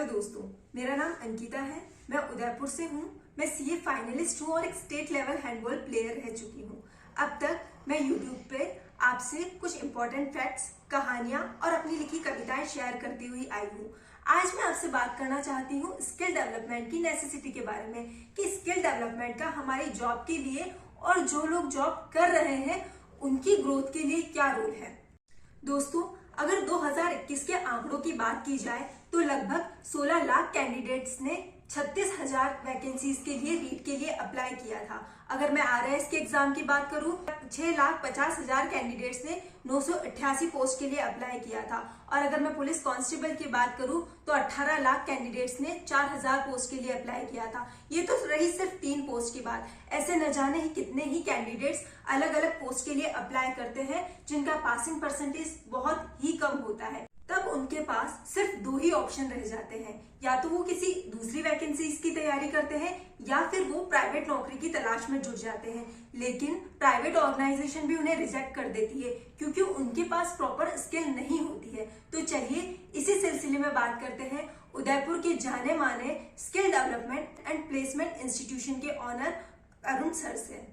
दोस्तों, मेरा नाम अंकिता है। मैं उदयपुर से हूँ। मैं सीए फाइनलिस्ट हूँ और एक स्टेट लेवल हैंडबॉल प्लेयर रह चुकी हूँ। अब तक मैं यूट्यूब पे आपसे कुछ इंपॉर्टेंट फैक्ट्स, कहानियां और अपनी लिखी कविताएं शेयर करती हुई आई हूँ। आज मैं आपसे बात करना चाहती हूँ स्किल डेवलपमेंट की नेसेसिटी के बारे में कि स्किल डेवलपमेंट का हमारी जॉब के लिए और जो लोग जॉब कर रहे हैं उनकी ग्रोथ के लिए क्या रोल है। दोस्तों, अगर 2021 के आंकड़ों की बात की जाए तो लगभग 16 लाख कैंडिडेट्स ने 36,000 वैकेंसीज के लिए रीट के लिए अप्लाई किया था। अगर मैं आरआईएस के एग्जाम की बात करूं, 6,50,000 कैंडिडेट्स ने 988 पोस्ट के लिए अप्लाई किया था। और अगर मैं पुलिस कांस्टेबल की बात करूं तो 18 लाख कैंडिडेट्स ने 4,000 पोस्ट के लिए अप्लाई किया था। ये तो रही सिर्फ 3 पोस्ट की बात। ऐसे न जाने ही कितने ही कैंडिडेट्स अलग अलग पोस्ट के लिए अप्लाई करते हैं जिनका पासिंग परसेंटेज बहुत ही कम होता है। तब उनके पास सिर्फ 2 ही ऑप्शन रह जाते हैं, या तो वो किसी दूसरी वैकेंसीज की तैयारी करते हैं या फिर वो प्राइवेट नौकरी की तलाश में जुट जाते हैं। लेकिन प्राइवेट ऑर्गेनाइजेशन भी उन्हें रिजेक्ट कर देती है क्योंकि उनके पास प्रॉपर स्किल नहीं होती है। तो चलिए इसी सिलसिले में बात करते हैं उदयपुर के जाने माने skill development and placement institution के ऑनर अरुण सर से।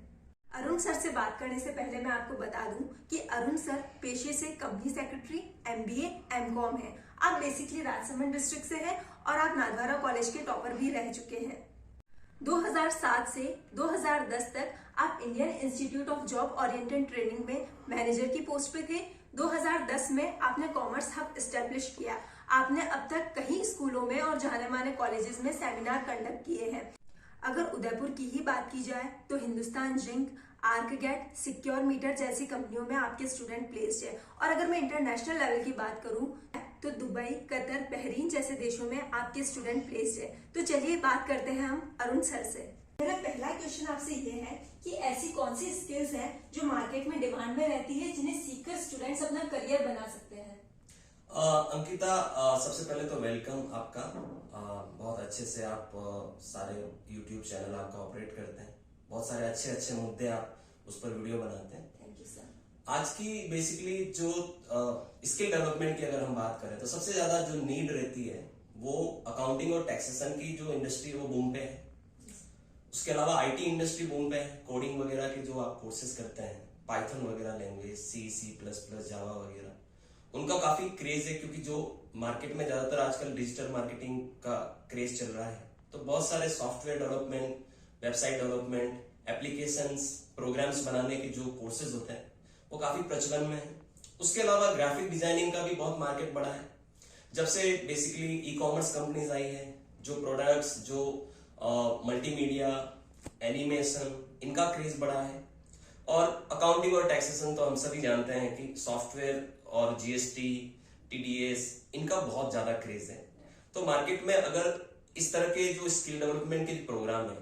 अरुण सर से बात करने से पहले मैं आपको बता दूं कि अरुण सर पेशे से कंपनी सेक्रेटरी, एमबीए, एमकॉम है। आप बेसिकली राजसमंद डिस्ट्रिक्ट से हैं और आप नागवारा कॉलेज के टॉपर भी रह चुके हैं। 2007 से 2010 तक आप Indian institute of job oriented training में मैनेजर की पोस्ट पे थे। 2010 में आपने कॉमर्स हब एस्टेब्लिश किया। आपने अब तक कई स्कूलों में और जाने माने कॉलेजेस में सेमिनार कंडक्ट किए हैं। अगर उदयपुर की ही बात की जाए तो हिंदुस्तान जिंक, आर्कगेट, सिक्योर मीटर जैसी कंपनियों में आपके स्टूडेंट प्लेस्ड है। और अगर मैं इंटरनेशनल लेवल की बात करूं तो दुबई, कतर, बहरीन जैसे देशों में आपके स्टूडेंट प्लेस्ड है। तो चलिए बात करते हैं हम अरुण सर से। मेरा पहला क्वेश्चन आपसे ये है कि ऐसी कौन सी स्किल्स हैं जो मार्केट में डिमांड में रहती है जिन्हें सीखकर स्टूडेंट्स अपना करियर बना सकते हैं। अंकिता, सबसे पहले तो वेलकम आपका। बहुत अच्छे से आप सारे YouTube चैनल आपका ऑपरेट करते हैं। बहुत सारे अच्छे अच्छे मुद्दे आप उस पर वीडियो बनाते हैं। Thank you sir. आज की बेसिकली जो स्किल डेवलपमेंट की अगर हम बात करें तो सबसे ज्यादा जो नीड रहती है वो अकाउंटिंग और टैक्सेशन की जो इंडस्ट्री वो बूम पे है। उसके अलावा आईटी इंडस्ट्री बूम पे है। कोडिंग वगैरह के जो आप कोर्सेज करते हैं, पाइथन वगैरह लैंग्वेज, C++, जावा वगैरह, उनका काफी क्रेज है क्योंकि जो मार्केट में ज्यादातर आजकल डिजिटल मार्केटिंग का क्रेज चल रहा है। तो बहुत सारे software development, website development, applications, programs बनाने के जो कोर्सेज होते हैं वो काफी प्रचलन में है। उसके अलावा ग्राफिक डिजाइनिंग का भी बहुत मार्केट बढ़ा है। जब से बेसिकली ई कॉमर्स कंपनीज आई है, जो प्रोडक्ट्स, जो मल्टीमीडिया, एनिमेशन, इनका क्रेज बढ़ा है। और अकाउंटिंग और टैक्सेशन तो हम सभी जानते हैं कि सॉफ्टवेयर और जीएसटी, टीडीएस, इनका बहुत ज्यादा क्रेज है। तो मार्केट में अगर इस तरह के जो स्किल डेवलपमेंट के प्रोग्राम है,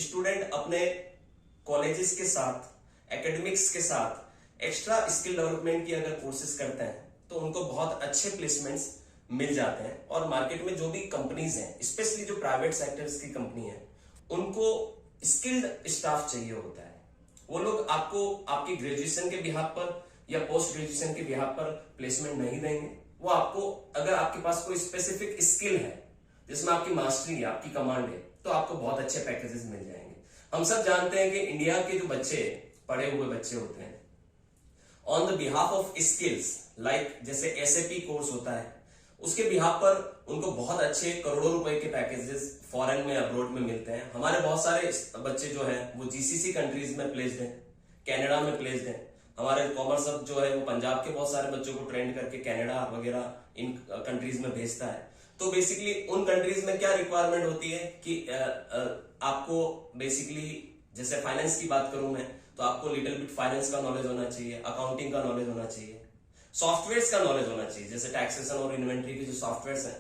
स्टूडेंट अपने कॉलेजेस के साथ, एकेडमिक्स के साथ एक्स्ट्रा स्किल डेवलपमेंट की अगर कोर्सेज करते हैं तो उनको बहुत अच्छे प्लेसमेंट्स मिल जाते हैं। और मार्केट में जो भी कंपनीज हैं, स्पेशली जो प्राइवेट सेक्टर्स की कंपनी है, उनको स्किल्ड स्टाफ चाहिए होता है। वो लोग आपको आपकी ग्रेजुएशन के बिहाफ पर या पोस्ट ग्रेजुएशन के बिहाफ पर प्लेसमेंट नहीं देंगे। वो आपको, अगर आपके पास कोई स्पेसिफिक स्किल है जिसमें आपकी मास्टरी है, आपकी कमांड है, तो आपको बहुत अच्छे पैकेजेस मिल जाएंगे। हम सब जानते हैं कि इंडिया के जो बच्चे, पढ़े हुए बच्चे होते हैं, on the behalf of skills like जैसे एसएपी कोर्स होता है, उसके बिहाफ पर उनको बहुत अच्छे करोड़ों रुपए के पैकेजेस फॉरेन में, अब्रोड में मिलते हैं। हमारे बहुत सारे बच्चे जो है वो जीसीसी कंट्रीज में प्लेस्ड हैं, कनाडा में प्लेस्ड हैं। हमारे कॉमर्स हब जो है वो पंजाब के बहुत सारे बच्चों को ट्रेन करके कनाडा वगैरह इन कंट्रीज में भेजता है। तो बेसिकली उन कंट्रीज में क्या रिक्वायरमेंट होती है कि आपको बेसिकली, जैसे फाइनेंस की बात करूं मैं, तो आपको लिटिल बिट फाइनेंस का नॉलेज होना चाहिए, अकाउंटिंग का नॉलेज होना चाहिए, सॉफ्टवेयर का नॉलेज होना चाहिए, जैसे टैक्सेशन और इन्वेंट्री के जो सॉफ्टवेयर हैं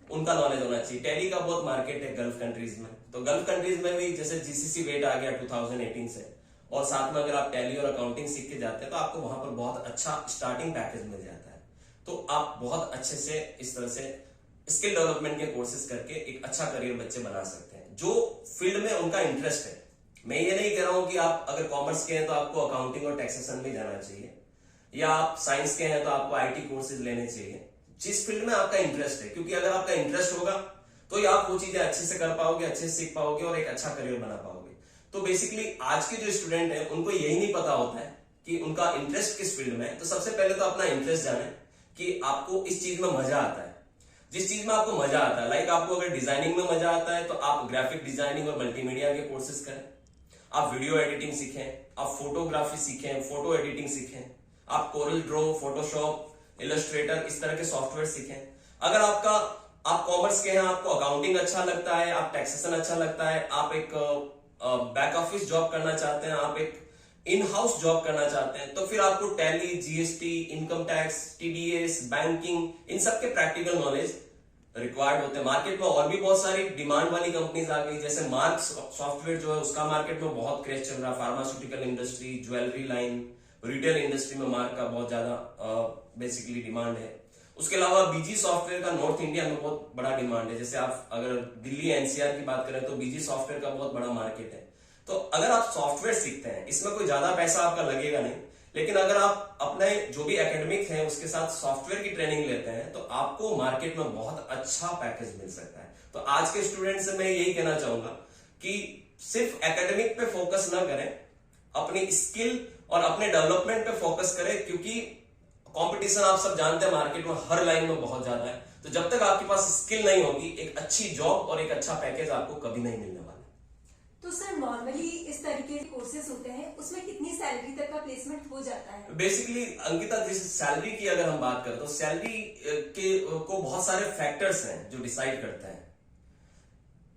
उनका नॉलेज होना चाहिए। टैली का बहुत मार्केट है गल्फ कंट्रीज में। तो गल्फ कंट्रीज में भी जैसे जीसीसी वेट आ गया 2018 से, और साथ में अगर आप टैली और अकाउंटिंग सीख के जाते हैं तो आपको वहां पर बहुत अच्छा स्टार्टिंग पैकेज मिल जाता है। तो आप बहुत अच्छे से इस तरह से स्किल डेवलपमेंट के कोर्सेज करके एक अच्छा करियर बच्चे बना सकते हैं जो फील्ड में उनका इंटरेस्ट है। मैं ये नहीं कह रहा हूं कि आप अगर कॉमर्स के हैं तो आपको अकाउंटिंग और टैक्सेशन में जाना चाहिए, या आप साइंस के हैं तो आपको आईटी कोर्सेज लेने चाहिए। जिस फील्ड में आपका इंटरेस्ट है, क्योंकि अगर आपका इंटरेस्ट होगा तो ही आप वो चीजें अच्छे से कर पाओगे, अच्छे से सीख पाओगे और एक अच्छा करियर बना पाओगे। तो बेसिकली आज के जो स्टूडेंट हैं उनको यही नहीं पता होता है कि उनका इंटरेस्ट किस फील्ड में है। तो सबसे पहले तो अपना इंटरेस्ट जाने कि आपको इस चीज में मजा आता है। जिस चीज में आपको मजा आता है, लाइक आपको अगर डिजाइनिंग में मजा आता है तो आप ग्राफिक डिजाइनिंग और मल्टीमीडिया के कोर्सेज करें, आप वीडियो एडिटिंग सीखें, आप फोटोग्राफी सीखें, फोटो एडिटिंग सीखें, आप कोरल ड्रॉ, फोटोशॉप, इलस्ट्रेटर, इस तरह के सॉफ्टवेयर सीखें। अगर आप कॉमर्स के हैं, आपको अकाउंटिंग अच्छा लगता है, आप टैक्सेशन अच्छा लगता है, आप एक बैक ऑफिस जॉब करना चाहते हैं, आप एक इन हाउस जॉब करना चाहते हैं, तो फिर आपको Tally, GST, income tax, TDS, banking, इन सब के प्रैक्टिकल नॉलेज रिक्वायर्ड होते हैं। मार्केट में और भी बहुत सारी डिमांड वाली कंपनीज आ गई, जैसे मार्क सॉफ्टवेयर जो है उसका मार्केट में बहुत क्रेज चल रहा है। Pharmaceutical industry, jewellery line, retail industry में मार्क का बहुत ज्यादा बेसिकली डिमांड है। उसके अलावा बीजी सॉफ्टवेयर का नॉर्थ इंडिया में बहुत बड़ा डिमांड है। जैसे आप अगर दिल्ली एनसीआर की बात करें तो बीजी सॉफ्टवेयर का बहुत बड़ा मार्केट है। तो अगर आप सॉफ्टवेयर सीखते हैं, इसमें कोई ज्यादा पैसा आपका लगेगा नहीं, लेकिन अगर आप अपने जो भी एकेडमिक है उसके साथ सॉफ्टवेयर की ट्रेनिंग लेते हैं तो आपको मार्केट में बहुत अच्छा पैकेज मिल सकता है। तो आज के स्टूडेंट से मैं यही कहना चाहूंगा कि सिर्फ एकेडमिक पे फोकस ना करें, अपनी स्किल और अपने डेवलपमेंट पे फोकस करें, क्योंकि कंपटीशन आप सब जानते हैं मार्केट में हर लाइन में बहुत ज्यादा है। तो जब तक आपके पास स्किल नहीं होगी, एक अच्छी जॉब और एक अच्छा पैकेज आपको कभी नहीं मिलने वाला। तो सर नॉर्मली इस तरीके के कोर्सेज होते हैं, उसमें कितनी सैलरी तक का प्लेसमेंट हो जाता है? बेसिकली अंकिता, जिस सैलरी की अगर हम बात करें तो सैलरी के को बहुत सारे फैक्टर्स हैं जो डिसाइड करते हैं।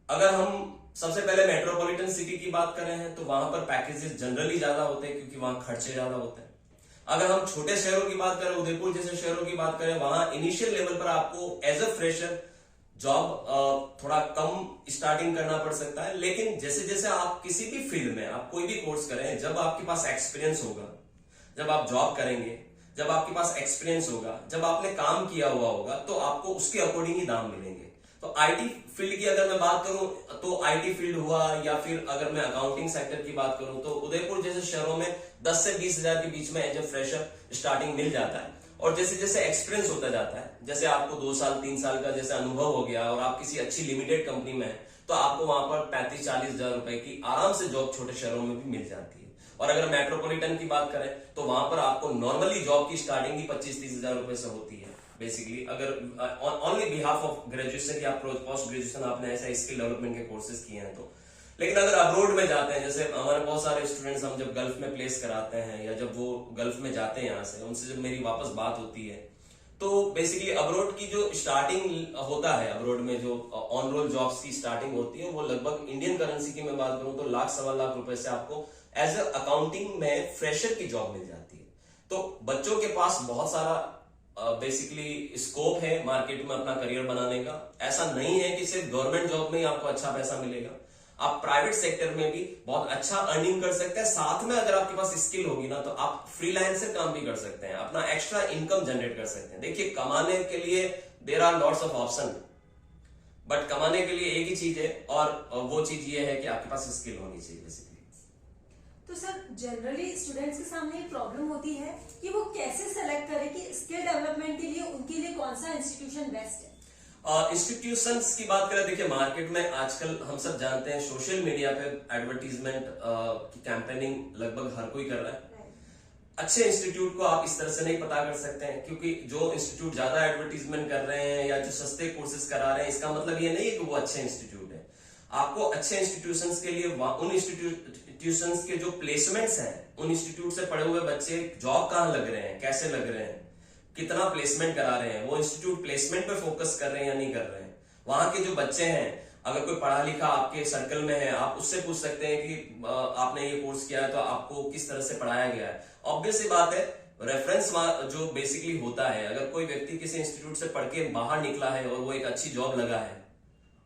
अगर हम सबसे पहले मेट्रोपॉलिटन सिटी की बात करें हैं तो वहां पर पैकेजेस जनरली ज्यादा होते हैं, क्योंकि वहां खर्चे ज्यादा होते हैं। अगर हम छोटे शहरों की बात करें, उदयपुर जैसे शहरों की बात करें, वहां इनिशियल लेवल पर आपको एज अ फ्रेशर जॉब थोड़ा कम स्टार्टिंग करना पड़ सकता है। लेकिन जैसे जैसे आप किसी भी फील्ड में आप कोई भी कोर्स करें, जब आपके पास एक्सपीरियंस होगा, जब आप जॉब करेंगे, जब आपके पास एक्सपीरियंस होगा, जब आपने काम किया हुआ होगा, तो आपको उसके अकॉर्डिंग ही दाम मिलेंगे। तो आईटी फील्ड की अगर मैं बात करूं तो आईटी फील्ड हुआ, या फिर अगर मैं अकाउंटिंग सेक्टर की बात करूं तो उदयपुर जैसे शहरों में 10 से 20 हजार के बीच में एज ए फ्रेशर स्टार्टिंग मिल जाता है। और जैसे जैसे एक्सपीरियंस होता जाता है, जैसे आपको 2 साल 3 साल का जैसे अनुभव हो गया और आप किसी अच्छी लिमिटेड कंपनी में है, तो आपको वहां पर 35-40 हजार रुपए की आराम से जॉब छोटे शहरों में भी मिल जाती है। और अगर मेट्रोपॉलिटन की बात करें तो वहां पर आपको नॉर्मली जॉब की स्टार्टिंग ही 25-30 हजार रुपए से होती है। बेसिकली अगर ऑनली बिहाफ ऑफ ग्रेजुएशन या पोस्ट ग्रेजुएशन आपने ऐसा स्किल डेवलपमेंट के कोर्सेज किए हैं तो। लेकिन अगर अब्रोड में जाते हैं, जैसे हमारे बहुत सारे स्टूडेंट्स हम जब गल्फ में प्लेस कराते हैं या जब वो गल्फ में जाते हैं यहाँ से, उनसे जब मेरी वापस बात होती है तो बेसिकली अब्रोड की जो स्टार्टिंग होता है, अब्रोड में जो ऑन रोल जॉब्स की स्टार्टिंग होती है, वो लगभग इंडियन करेंसी की मैं बात करूं तो 1,00,000-1.25 लाख रुपए से आपको एज अ अकाउंटिंग में फ्रेशर की जॉब मिल जाती है। तो बच्चों के पास बहुत सारा बेसिकली स्कोप है मार्केट में अपना करियर बनाने का। ऐसा नहीं है कि सिर्फ गवर्नमेंट जॉब में ही आपको अच्छा पैसा मिलेगा, आप प्राइवेट सेक्टर में भी बहुत अच्छा अर्निंग कर सकते हैं। साथ में अगर आपके पास स्किल होगी ना तो आप फ्रीलांसर काम भी कर सकते हैं, अपना एक्स्ट्रा इनकम जनरेट कर सकते हैं। देखिए, कमाने के लिए there are lots of option, but कमाने के लिए एक ही चीज है और वो चीज ये है कि आपके पास स्किल होनी चाहिए बेसिकली। तो सर जनरली स्टूडेंट्स के सामने एक प्रॉब्लम होती है कि वो कैसे सेलेक्ट करें कि स्किल डेवलपमेंट के लिए उनके लिए कौन सा इंस्टीट्यूशन बेस्ट है? इंस्टीट्यूशंस की बात करें, देखिए मार्केट में आजकल हम सब जानते हैं सोशल मीडिया पे एडवर्टीजमेंट की कैंपेनिंग लगभग हर कोई कर रहा है। अच्छे इंस्टीट्यूट को आप इस तरह से नहीं पता कर सकते हैं, क्योंकि जो इंस्टीट्यूट ज्यादा एडवर्टीजमेंट कर रहे हैं या जो सस्ते कोर्सेज करा रहे हैं, इसका मतलब ये नहीं है कि वो अच्छे इंस्टीट्यूट है। आपको अच्छे इंस्टीट्यूशंस के लिए उन इंस्टीट्यूशंस के जो प्लेसमेंट्स हैं, उन इंस्टीट्यूट से पढ़े हुए बच्चे जॉब कहाँ लग रहे हैं, कैसे लग रहे हैं, कितना प्लेसमेंट करा रहे हैं, वो इंस्टीट्यूट प्लेसमेंट पे फोकस कर रहे हैं या नहीं कर रहे हैं। वहां के जो बच्चे हैं, अगर कोई पढ़ा लिखा आपके सर्कल में है, आप उससे पूछ सकते हैं कि आपने ये कोर्स किया है तो आपको किस तरह से पढ़ाया गया है। ऑब्वियस सी बात है, रेफरेंस जो बेसिकली होता है, अगर कोई व्यक्ति किसी इंस्टीट्यूट से पढ़ के बाहर निकला है और वो एक अच्छी जॉब लगा है,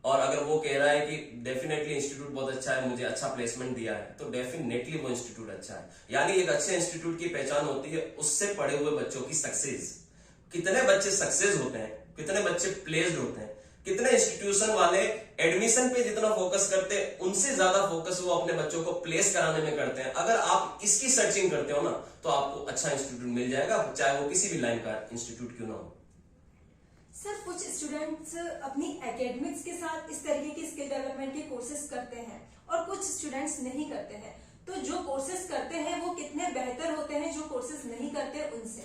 और अगर वो कह रहा है कि डेफिनेटली इंस्टीट्यूट बहुत अच्छा है, मुझे अच्छा प्लेसमेंट दिया है, तो डेफिनेटली वो इंस्टीट्यूट अच्छा है। यानी एक अच्छे इंस्टीट्यूट की पहचान होती है उससे पढ़े हुए बच्चों की सक्सेस। कितने बच्चे सक्सेस होते हैं, कितने बच्चे प्लेस्ड होते हैं, कितने इंस्टीट्यूशन वाले एडमिशन पे जितना फोकस करते हैं उनसे ज्यादा फोकस वो अपने बच्चों को प्लेस कराने में करते हैं। अगर आप इसकी सर्चिंग करते हो ना तो आपको अच्छा इंस्टीट्यूट मिल जाएगा, चाहे वो किसी भी लाइन का इंस्टीट्यूट क्यों ना हो। सर कुछ स्टूडेंट्स अपनी एकेडमिक्स के साथ इस तरीके के स्किल डेवलपमेंट के कोर्सेज करते हैं और कुछ स्टूडेंट्स नहीं करते हैं, तो जो कोर्सेज करते हैं वो कितने बेहतर होते हैं जो कोर्सेज नहीं करते उनसे?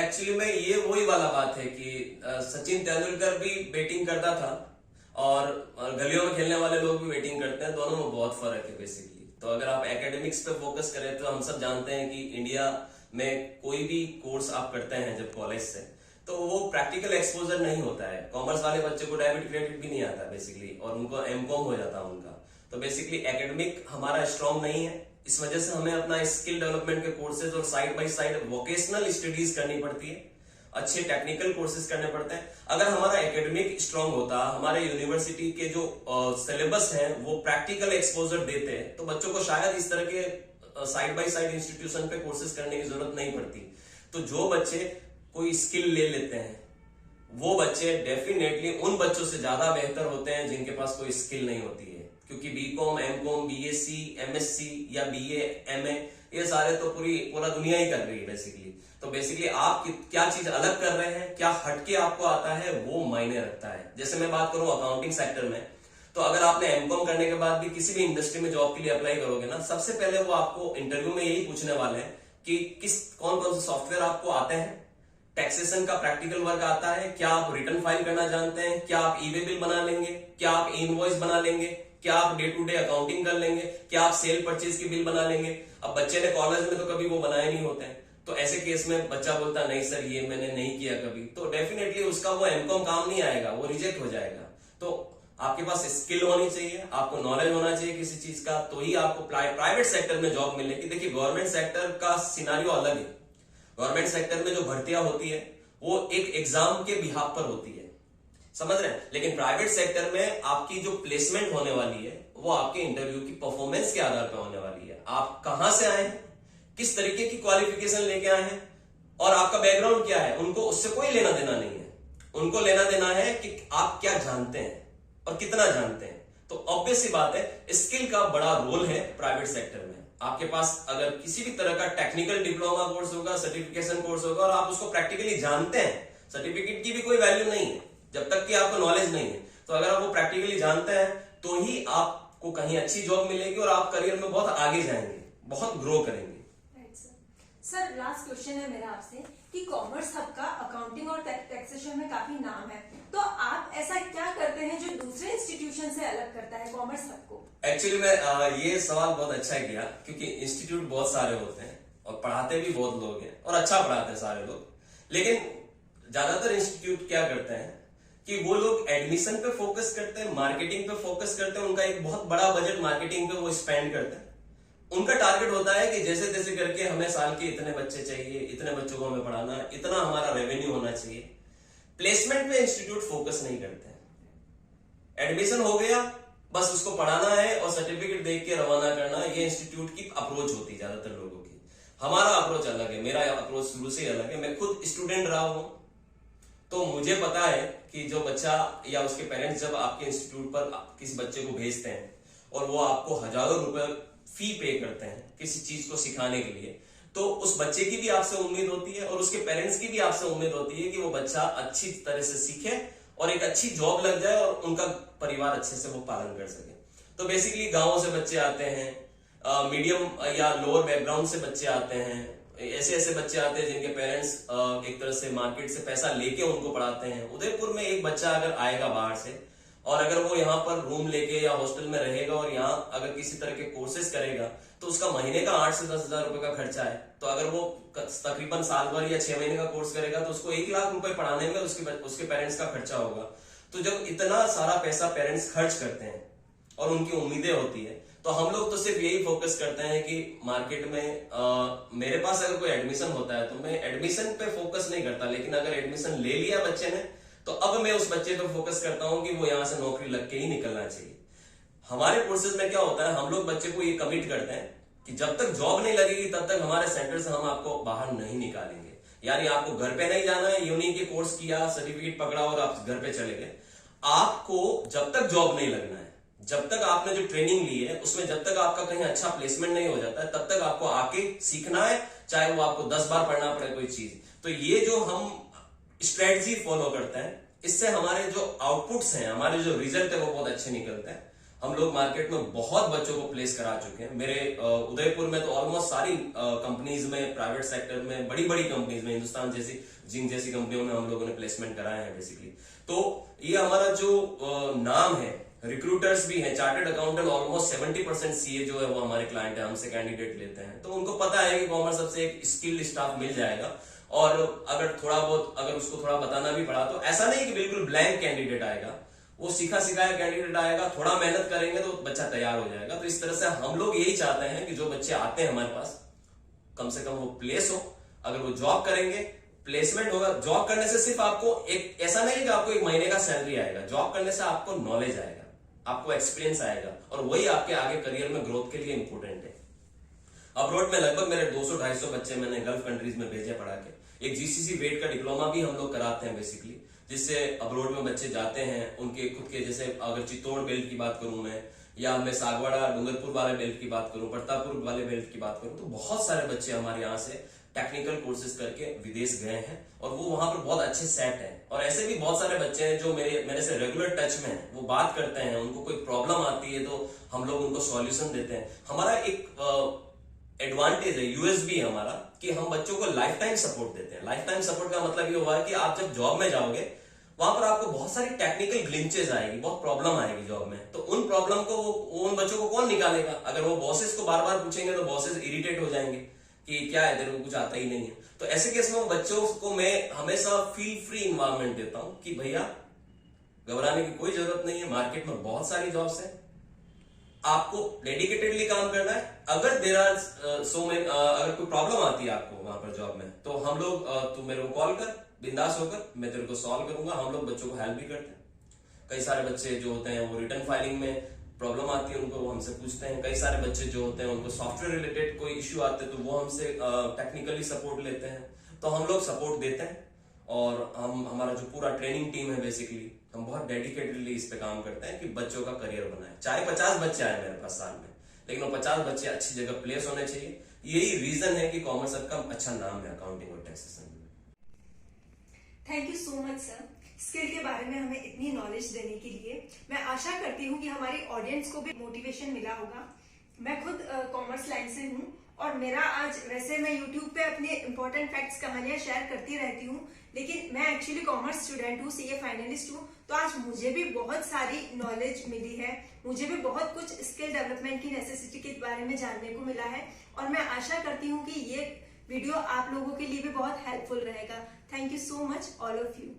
एक्चुअली में ये वही वाला बात है कि सचिन तेंदुलकर भी बैटिंग करता था और गलियों में खेलने वाले लोग भी बैटिंग करते हैं, दोनों में बहुत फर्क है बेसिकली। तो अगर आप एकेडमिक्स पे फोकस करें तो हम सब जानते हैं कि इंडिया में कोई भी कोर्स आप करते हैं जब कॉलेज से, तो वो प्रैक्टिकल एक्सपोजर नहीं होता है। कॉमर्स वाले बच्चे को डेबिट क्रेडिट भी नहीं आता बेसिकली, और उनको एमकॉम हो जाता है उनका। तो बेसिकली एकेडमिक हमारा स्ट्रांग नहीं है, इस वजह से हमें अपना स्किल डेवलपमेंट के कोर्सेज और side by side vocational studies करनी पड़ती है, अच्छे टेक्निकल कोर्सेज करने पड़ते हैं। अगर हमारा एकेडमिक स्ट्रांग होता, हमारे यूनिवर्सिटी के जो सिलेबस हैं वो प्रैक्टिकल एक्सपोजर देते, तो बच्चों को शायद इस तरह के साइड बाय साइड इंस्टीट्यूशन पे कोर्सेज करने की जरूरत नहीं पड़ती। तो जो बच्चे कोई स्किल ले लेते हैं वो बच्चे डेफिनेटली उन बच्चों से ज्यादा बेहतर होते हैं जिनके पास कोई स्किल नहीं होती है, क्योंकि बीकॉम, एमकॉम, बीएससी, एमएससी या बीए, एमए ये सारे तो पूरा दुनिया ही कर रही है बेसिकली। तो बेसिकली आप क्या चीज अलग कर रहे हैं, क्या हटके आपको आता है, वो मायने रखता है। जैसे मैं बात करूं अकाउंटिंग सेक्टर में, तो अगर आपने एमकॉम करने के बाद भी किसी भी इंडस्ट्री में जॉब के लिए अप्लाई करोगे ना, सबसे पहले वो आपको इंटरव्यू में यही पूछने वाले हैं कि कौन कौन से सॉफ्टवेयर आपको आते हैं, टैक्सेशन का प्रैक्टिकल वर्क आता है, क्या आप रिटर्न फाइल करना जानते हैं, क्या आप ई वे बिल बना लेंगे, क्या आप इनवॉइस बना लेंगे, क्या आप डे टू डे अकाउंटिंग कर लेंगे, क्या आप सेल परचेज की बिल बना लेंगे। अब बच्चे ने कॉलेज में तो कभी वो बनाए नहीं होते हैं, तो ऐसे केस में बच्चा बोलता नहीं सर ये मैंने नहीं किया कभी, तो डेफिनेटली उसका वो एमकॉम काम नहीं आएगा, वो रिजेक्ट हो जाएगा। तो आपके पास स्किल होनी चाहिए, आपको नॉलेज होना चाहिए किसी चीज का, तो ही आपको प्राइवेट सेक्टर में जॉब मिलेगी। देखिए गवर्नमेंट सेक्टर का सिनारियो अलग है। गवर्नमेंट सेक्टर में जो भर्तियां होती है वो एक एग्जाम के बिहाफ पर होती है, समझ रहे हैं। लेकिन प्राइवेट सेक्टर में आपकी जो प्लेसमेंट होने वाली है वो आपके इंटरव्यू की परफॉर्मेंस के आधार पर होने वाली है। आप कहां से आए हैं, किस तरीके की क्वालिफिकेशन लेके आए हैं और आपका बैकग्राउंड क्या है, उनको उससे कोई लेना देना नहीं है। उनको लेना देना है कि आप क्या जानते हैं और कितना जानते हैं। तो ऑब्वियस सी बात है स्किल का बड़ा रोल है प्राइवेट सेक्टर में। आपके पास अगर किसी भी तरह का टेक्निकल डिप्लोमा कोर्स होगा, सर्टिफिकेशन कोर्स होगा और आप उसको प्रैक्टिकली जानते हैं, सर्टिफिकेट की भी कोई वैल्यू नहीं है जब तक कि आपको नॉलेज नहीं है। तो अगर आप वो प्रैक्टिकली जानते हैं तो ही आपको कहीं अच्छी जॉब मिलेगी और आप करियर में बहुत आगे जाएंगे, बहुत ग्रो करेंगे। सर लास्ट क्वेश्चन है मेरा आपसे कि कॉमर्स हब का अकाउंटिंग और टैक्सेशन में काफी नाम है, तो आप ऐसा क्या करते हैं जो दूसरे इंस्टीट्यूशन से अलग करता है कॉमर्स हब को? एक्चुअली मैं ये सवाल बहुत अच्छा किया, क्योंकि इंस्टीट्यूट बहुत सारे होते हैं और पढ़ाते भी बहुत लोग हैं और अच्छा पढ़ाते हैं सारे लोग, लेकिन ज्यादातर इंस्टीट्यूट क्या करते हैं कि वो लोग एडमिशन पे फोकस करते हैं, मार्केटिंग पे फोकस करते हैं, उनका एक बहुत बड़ा बजट मार्केटिंग पे वो स्पेंड करते हैं। उनका टारगेट होता है कि जैसे तैसे करके हमें साल के इतने बच्चे चाहिए, इतने बच्चों को हमें पढ़ाना, इतना हमारा रेवेन्यू होना चाहिए। प्लेसमेंट पे इंस्टीट्यूट फोकस नहीं करते हैं। एडमिशन हो गया, बस उसको पढ़ाना है और सर्टिफिकेट देख के रवाना करना, ये इंस्टीट्यूट की अप्रोच होती है ज्यादातर लोगों की। हमारा अप्रोच अलग है, मेरा अप्रोच शुरू से ही अलग है। मैं खुद स्टूडेंट रहा हूं, तो मुझे पता है कि जो बच्चा या उसके पेरेंट्स जब आपके इंस्टीट्यूट पर किसी बच्चे को भेजते हैं और वो आपको हजारों रुपए फी पे करते हैं किसी चीज को सिखाने के लिए, तो उस बच्चे की भी आपसे उम्मीद होती है और उसके पेरेंट्स की भी आपसे उम्मीद होती है कि वो बच्चा अच्छी तरह से सीखे और एक अच्छी जॉब लग जाए और उनका परिवार अच्छे से वो पालन कर सके। तो बेसिकली गांवों से बच्चे आते हैं, मीडियम या लोअर बैकग्राउंड से बच्चे आते हैं, ऐसे ऐसे बच्चे आते हैं जिनके पेरेंट्स एक तरह से मार्केट से पैसा लेके उनको पढ़ाते हैं। उदयपुर में एक बच्चा अगर आएगा बाहर से और अगर वो यहाँ पर रूम लेके या हॉस्टल में रहेगा और यहाँ अगर किसी तरह के कोर्सेज करेगा तो उसका महीने का 8 से 10 हजार रुपए का खर्चा है। तो अगर वो तकरीबन साल भर या 6 महीने का कोर्स करेगा तो उसको 1 लाख रुपए पढ़ाने में उसके पेरेंट्स का खर्चा होगा। तो जब इतना सारा पैसा पेरेंट्स खर्च करते हैं और उनकी उम्मीदें होती है, तो हम लोग तो सिर्फ यही फोकस करते हैं कि मार्केट में मेरे पास अगर कोई एडमिशन होता है तो मैं एडमिशन पे फोकस नहीं करता, लेकिन अगर एडमिशन ले लिया बच्चे ने तो अब मैं उस बच्चे पे फोकस करता हूं कि वो यहां से नौकरी लग के ही निकलना चाहिए। हमारे कोर्सेज में क्या होता है, हम लोग बच्चे को ये कमिट करते हैं कि जब तक जॉब नहीं लगेगी तब तक हमारे सेंटर से हम आपको बाहर नहीं निकालेंगे। यानी आपको घर पे नहीं जाना है, यूनी के कोर्स किया, सर्टिफिकेट पकड़ा और आप घर पे चले गए। आपको जब तक जॉब नहीं लगना है, जब तक आपने जो ट्रेनिंग ली है उसमें जब तक आपका कहीं अच्छा प्लेसमेंट नहीं हो जाता है, तब तक आपको आके सीखना है, चाहे वो आपको 10 बार पढ़ना पड़े कोई चीज। तो ये जो हम स्ट्रेटजी फॉलो करते हैं इससे हमारे जो आउटपुट्स हैं, हमारे जो रिजल्ट है वो बहुत अच्छे निकलते हैं। हम लोग मार्केट में बहुत बच्चों को प्लेस करा चुके हैं। मेरे उदयपुर में तो ऑलमोस्ट सारी कंपनीज में, प्राइवेट सेक्टर में, बड़ी बड़ी कंपनीज में, हिंदुस्तान जैसी, जिंक जैसी कंपनियों में हम लोगों ने प्लेसमेंट कराए हैं बेसिकली। तो ये हमारा जो नाम है, रिक्रूटर्स भी हैं, चार्टर्ड अकाउंटेंट ऑलमोस्ट 70% सीए जो है वो हमारे क्लाइंट है, हमसे कैंडिडेट लेते हैं। तो उनको पता है कि कॉमर्स हब से एक स्किल्ड स्टाफ मिल जाएगा, और अगर थोड़ा बहुत, अगर उसको थोड़ा बताना भी पड़ा तो ऐसा नहीं कि बिल्कुल ब्लैंक कैंडिडेट आएगा, वो सीखा सिखाया कैंडिडेट आएगा। थोड़ा मेहनत करेंगे तो बच्चा तैयार हो जाएगा। तो इस तरह से हम लोग यही चाहते हैं कि जो बच्चे आते हैं हमारे पास, कम से कम वो प्लेस हो। अगर वो जॉब करेंगे, प्लेसमेंट होगा। जॉब करने से सिर्फ आपको एक, ऐसा नहीं कि आपको एक महीने का सैलरी आएगा, जॉब करने से आपको नॉलेज आएगा, आपको एक्सपीरियंस आएगा, और वही आपके आगे करियर में ग्रोथ के लिए इंपॉर्टेंट है। अब्रॉड में लगभग मेरे 200-250 बच्चे मैंने गल्फ कंट्रीज में भेजे पढ़ा के। एक जीसीसी वेट का डिप्लोमा भी हम लोग कराते हैं बेसिकली, जिससे अब्रॉड में बच्चे जाते हैं, उनके खुद के, जैसे अगर चित्तौड़ बेल्ट की बात करूं मैं, या मैं सागवाड़ा डूंगरपुर वाले बेल्ट की बात करूं, प्रतापपुर वाले बेल्ट की बात करूं, तो बहुत सारे बच्चे हमारे यहाँ से टेक्निकल कोर्सेज करके विदेश गए हैं, और वो वहां पर बहुत अच्छे सेट हैं। और ऐसे भी बहुत सारे बच्चे हैं जो मेरे से रेगुलर टच में हैं, वो बात करते हैं, उनको कोई प्रॉब्लम आती है तो हम लोग उनको सॉल्यूशन देते हैं। हमारा एक एडवांटेज है, यूएसबी है हमारा, कि हम बच्चों को लाइफ टाइम सपोर्ट देते हैं। लाइफ टाइम सपोर्ट का मतलब ये हुआ कि आप जब जॉब में जाओगे, वहां पर आपको बहुत सारी टेक्निकल ग्लिंचेस आएगी, बहुत प्रॉब्लम आएगी जॉब में। तो उन प्रॉब्लम को उन बच्चों को कौन निकालेगा? अगर वो बॉसेस को बार बार पूछेंगे तो बॉसेस इरिटेट हो जाएंगे कि क्या है, तेरे को कुछ आता ही नहीं है। तो ऐसे केस में बच्चों को मैं हमेशा फील फ्री इन्वायरमेंट देता हूं कि भैया घबराने की कोई जरूरत नहीं है, मार्केट में बहुत सारी जॉब्स है, आपको डेडिकेटेडली काम करना है। अगर देर आर अगर कोई प्रॉब्लम आती है आपको वहां पर जॉब में, तो हम लोग, तू मेरे को कॉल कर, बिंदास होकर, मैं तेरे को सॉल्व करूंगा। हम लोग बच्चों को हेल्प भी करते हैं। कई सारे बच्चे जो होते हैं वो रिटर्न फाइलिंग में प्रॉब्लम आती है, उनको वो हमसे पूछते हैं। कई सारे बच्चे जो होते हैं उनको सॉफ्टवेयर रिलेटेड कोई इश्यू आते हैं, तो वो हमसे टेक्निकली सपोर्ट लेते हैं। तो हम लोग सपोर्ट देते हैं, और हमारा जो पूरा ट्रेनिंग टीम है बेसिकली, हम बहुत डेडिकेटेडली इस पे काम करते हैं कि बच्चों का करियर बनाए। चाहे 50 बच्चे आए मेरे पास साल में, लेकिन वो 50 बच्चे अच्छी जगह प्लेस होने चाहिए। यही रीजन है कि कॉमर्स हब का अच्छा नाम है अकाउंटिंग और टैक्सेशन में। Thank you so much sir, skill के बारे में हमें इतनी नॉलेज देने के लिए। मैं आशा करती हूँ कि हमारी ऑडियंस को भी मोटिवेशन मिला होगा। मैं खुद कॉमर्स लाइन से हूँ, और मेरा आज, वैसे मैं यूट्यूब पे अपने इंपॉर्टेंट फैक्ट्स, कहानियां शेयर करती रहती हूँ, लेकिन मैं एक्चुअली कॉमर्स स्टूडेंट हूँ, सीए फाइनलिस्ट हूँ। तो आज मुझे भी बहुत सारी नॉलेज मिली है, मुझे भी बहुत कुछ स्किल डेवलपमेंट की नेसेसिटी के बारे में जानने को मिला है, और मैं आशा करती हूँ कि ये वीडियो आप लोगों के लिए भी बहुत हेल्पफुल रहेगा। Thank you so much all of you.